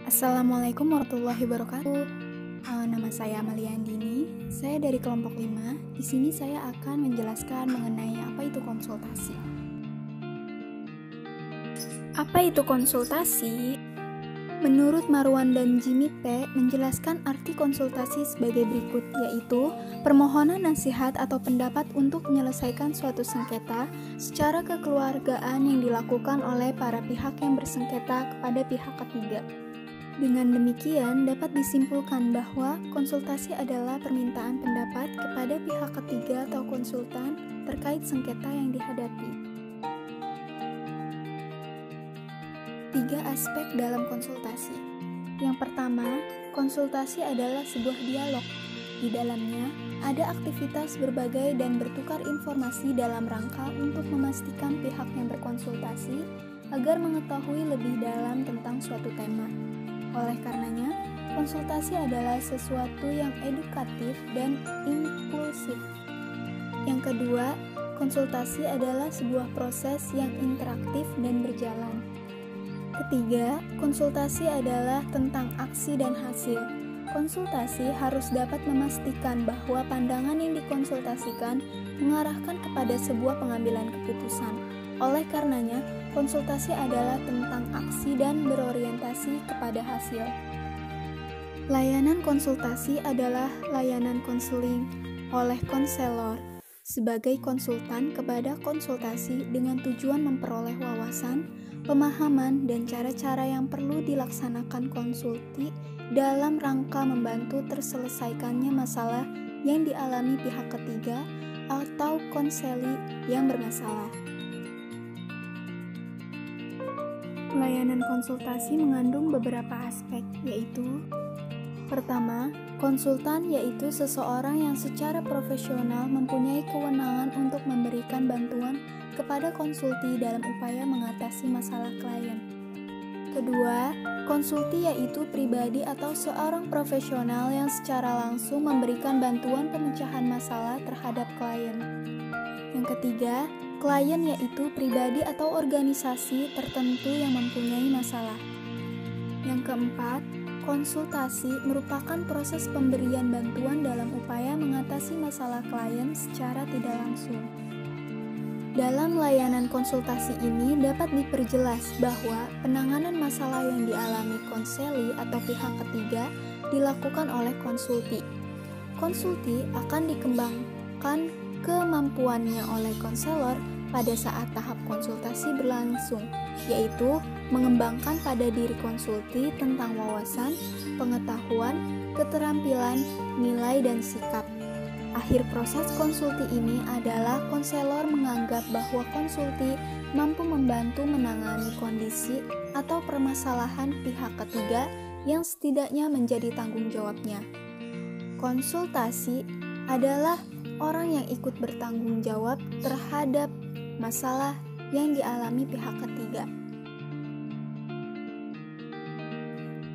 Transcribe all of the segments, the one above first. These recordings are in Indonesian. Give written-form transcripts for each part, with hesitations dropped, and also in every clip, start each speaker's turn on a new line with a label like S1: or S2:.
S1: Assalamualaikum warahmatullahi wabarakatuh. Nama saya Amalia Andini. Saya dari kelompok 5. Di sini saya akan menjelaskan mengenai apa itu konsultasi. Apa itu konsultasi? Menurut Marwan dan Jimmy P. menjelaskan arti konsultasi sebagai berikut, yaitu permohonan nasihat atau pendapat untuk menyelesaikan suatu sengketa secara kekeluargaan yang dilakukan oleh para pihak yang bersengketa kepada pihak ketiga. Dengan demikian, dapat disimpulkan bahwa konsultasi adalah permintaan pendapat kepada pihak ketiga atau konsultan terkait sengketa yang dihadapi. 3 aspek dalam konsultasi. Yang pertama, konsultasi adalah sebuah dialog. Di dalamnya, ada aktivitas berbagai dan bertukar informasi dalam rangka untuk memastikan pihak yang berkonsultasi agar mengetahui lebih dalam tentang suatu tema. Oleh karenanya, konsultasi adalah sesuatu yang edukatif dan inklusif. Yang kedua, konsultasi adalah sebuah proses yang interaktif dan berjalan. Ketiga, konsultasi adalah tentang aksi dan hasil. Konsultasi harus dapat memastikan bahwa pandangan yang dikonsultasikan mengarahkan kepada sebuah pengambilan keputusan. Oleh karenanya, konsultasi adalah tentang aksi dan berorientasi kepada hasil. Layanan konsultasi adalah layanan konseling oleh konselor sebagai konsultan kepada konsultasi dengan tujuan memperoleh wawasan, pemahaman, dan cara-cara yang perlu dilaksanakan konsulti dalam rangka membantu terselesaikannya masalah yang dialami pihak ketiga atau konseli yang bermasalah. Layanan konsultasi mengandung beberapa aspek, yaitu: pertama, konsultan yaitu seseorang yang secara profesional mempunyai kewenangan untuk memberikan bantuan kepada konsulti dalam upaya mengatasi masalah klien. Kedua, konsulti yaitu pribadi atau seorang profesional yang secara langsung memberikan bantuan pemecahan masalah terhadap klien. Yang ketiga, klien yaitu pribadi atau organisasi tertentu yang mempunyai masalah. Yang keempat, konsultasi merupakan proses pemberian bantuan dalam upaya mengatasi masalah klien secara tidak langsung. Dalam layanan konsultasi ini dapat diperjelas bahwa penanganan masalah yang dialami konseli atau pihak ketiga dilakukan oleh konsulti. Konsulti akan dikembangkan kemampuannya oleh konselor pada saat tahap konsultasi berlangsung, yaitu mengembangkan pada diri konsulti tentang wawasan, pengetahuan, keterampilan, nilai, dan sikap. Akhir proses konsulti ini adalah konselor menganggap bahwa konsulti mampu membantu menangani kondisi atau permasalahan pihak ketiga yang setidaknya menjadi tanggung jawabnya. Konsultasi adalah orang yang ikut bertanggung jawab terhadap masalah yang dialami pihak ketiga.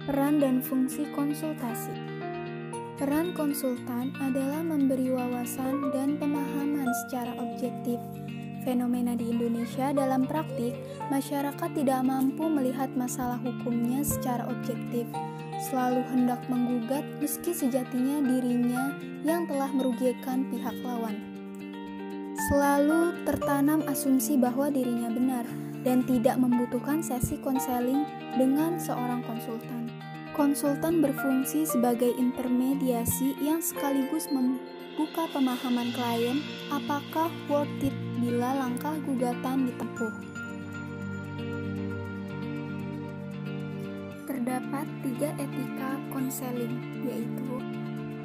S1: Peran dan fungsi konsultasi. Peran konsultan adalah memberi wawasan dan pemahaman secara objektif. Fenomena di Indonesia dalam praktik, masyarakat tidak mampu melihat masalah hukumnya secara objektif, selalu hendak menggugat meski sejatinya dirinya yang telah merugikan pihak lawan. Selalu tertanam asumsi bahwa dirinya benar dan tidak membutuhkan sesi konseling dengan seorang konsultan. Konsultan berfungsi sebagai intermediasi yang sekaligus membuka pemahaman klien apakah worth it bila langkah gugatan ditempuh. Terdapat 3 etika konseling, yaitu: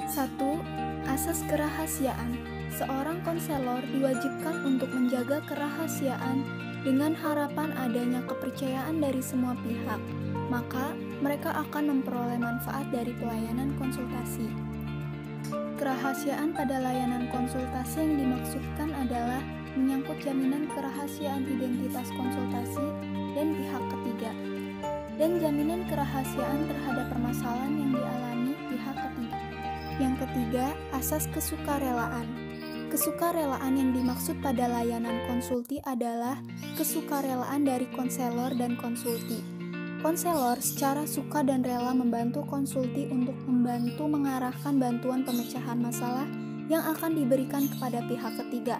S1: 1. Asas kerahasiaan. Seorang konselor diwajibkan untuk menjaga kerahasiaan dengan harapan adanya kepercayaan dari semua pihak, maka mereka akan memperoleh manfaat dari pelayanan konsultasi. Kerahasiaan pada layanan konsultasi yang dimaksudkan adalah menyangkut jaminan kerahasiaan identitas konsultasi dan pihak ketiga, dan jaminan kerahasiaan terhadap permasalahan yang dialami pihak ketiga. Yang ketiga, asas kesukarelaan. Kesukarelaan yang dimaksud pada layanan konsulti adalah kesukarelaan dari konselor dan konsulti. Konselor secara suka dan rela membantu konsulti untuk membantu mengarahkan bantuan pemecahan masalah yang akan diberikan kepada pihak ketiga.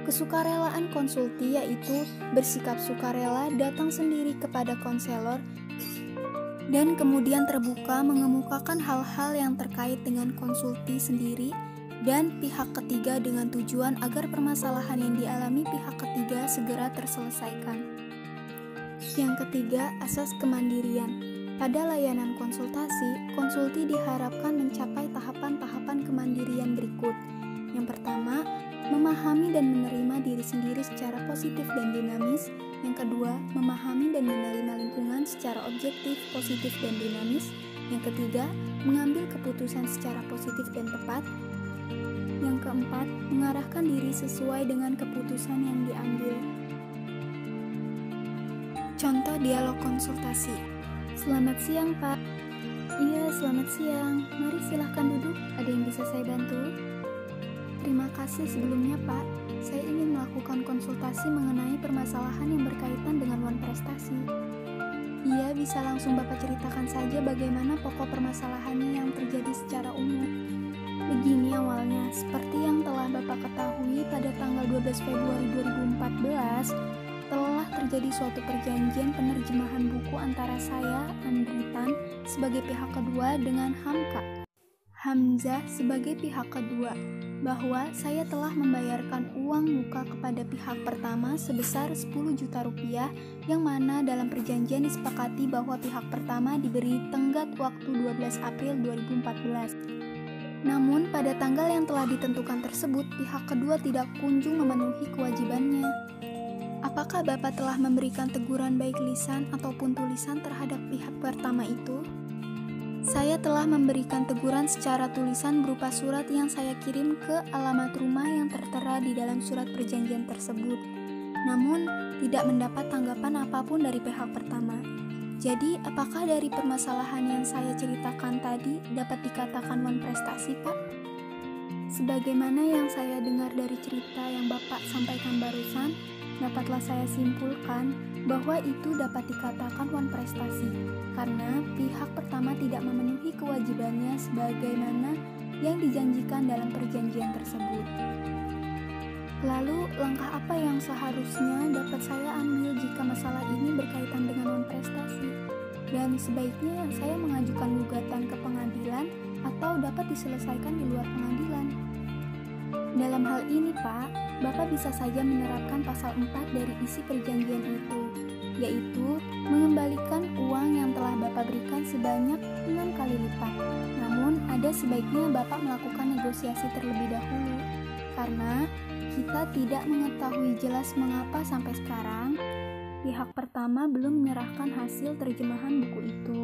S1: Kesukarelaan konsulti yaitu bersikap sukarela datang sendiri kepada konselor dan kemudian terbuka mengemukakan hal-hal yang terkait dengan konsulti sendiri dan pihak ketiga dengan tujuan agar permasalahan yang dialami pihak ketiga segera terselesaikan. Yang ketiga, asas kemandirian. Pada layanan konsultasi, konsulti diharapkan mencapai tahapan-tahapan kemandirian berikut. Yang pertama, memahami dan menerima diri sendiri secara positif dan dinamis. Yang kedua, memahami dan menerima lingkungan secara objektif, positif, dan dinamis. Yang ketiga, mengambil keputusan secara positif dan tepat. Yang keempat, mengarahkan diri sesuai dengan keputusan yang diambil. Contoh dialog konsultasi. Selamat siang, Pak. Iya, selamat siang. Mari silahkan duduk. Ada yang bisa saya bantu? Terima kasih sebelumnya, Pak. Saya ingin melakukan konsultasi mengenai permasalahan yang berkaitan dengan wan prestasi. Iya, bisa langsung Bapak ceritakan saja bagaimana pokok permasalahannya yang terjadi secara umum. Begini awalnya, seperti yang telah Bapak ketahui pada tanggal 12 Februari 2014, telah terjadi suatu perjanjian penerjemahan buku antara saya, Andritan, sebagai pihak kedua dengan Hamzah sebagai pihak kedua, bahwa saya telah membayarkan uang muka kepada pihak pertama sebesar 10 juta rupiah, yang mana dalam perjanjian disepakati bahwa pihak pertama diberi tenggat waktu 12 April 2014. Namun pada tanggal yang telah ditentukan tersebut, pihak kedua tidak kunjung memenuhi kewajibannya. Apakah Bapak telah memberikan teguran baik lisan ataupun tulisan terhadap pihak pertama itu? Saya telah memberikan teguran secara tulisan berupa surat yang saya kirim ke alamat rumah yang tertera di dalam surat perjanjian tersebut. Namun, tidak mendapat tanggapan apapun dari pihak pertama. Jadi, apakah dari permasalahan yang saya ceritakan tadi dapat dikatakan wan prestasi, Pak? Sebagaimana yang saya dengar dari cerita yang Bapak sampaikan barusan, dapatlah saya simpulkan bahwa itu dapat dikatakan wan prestasi, karena pihak pertama tidak memenuhi kewajibannya sebagaimana yang dijanjikan dalam perjanjian tersebut. Lalu, langkah apa yang seharusnya dapat saya ambil jika masalah ini berkaitan dengan wan prestasi? Dan sebaiknya saya mengajukan gugatan ke pengadilan atau dapat diselesaikan di luar pengadilan? Dalam hal ini, Pak, Bapak bisa saja menerapkan pasal 4 dari isi perjanjian itu, yaitu mengembalikan uang yang telah Bapak berikan sebanyak 6 kali lipat. Namun, ada sebaiknya Bapak melakukan negosiasi terlebih dahulu, karena kita tidak mengetahui jelas mengapa sampai sekarang pihak pertama belum menyerahkan hasil terjemahan buku itu.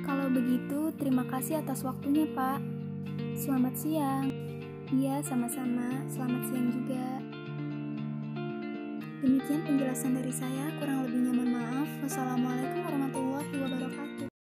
S1: Kalau begitu, terima kasih atas waktunya, Pak. Selamat siang. Iya, sama-sama. Selamat siang juga. Demikian penjelasan dari saya, kurang lebihnya mohon maaf. Wassalamualaikum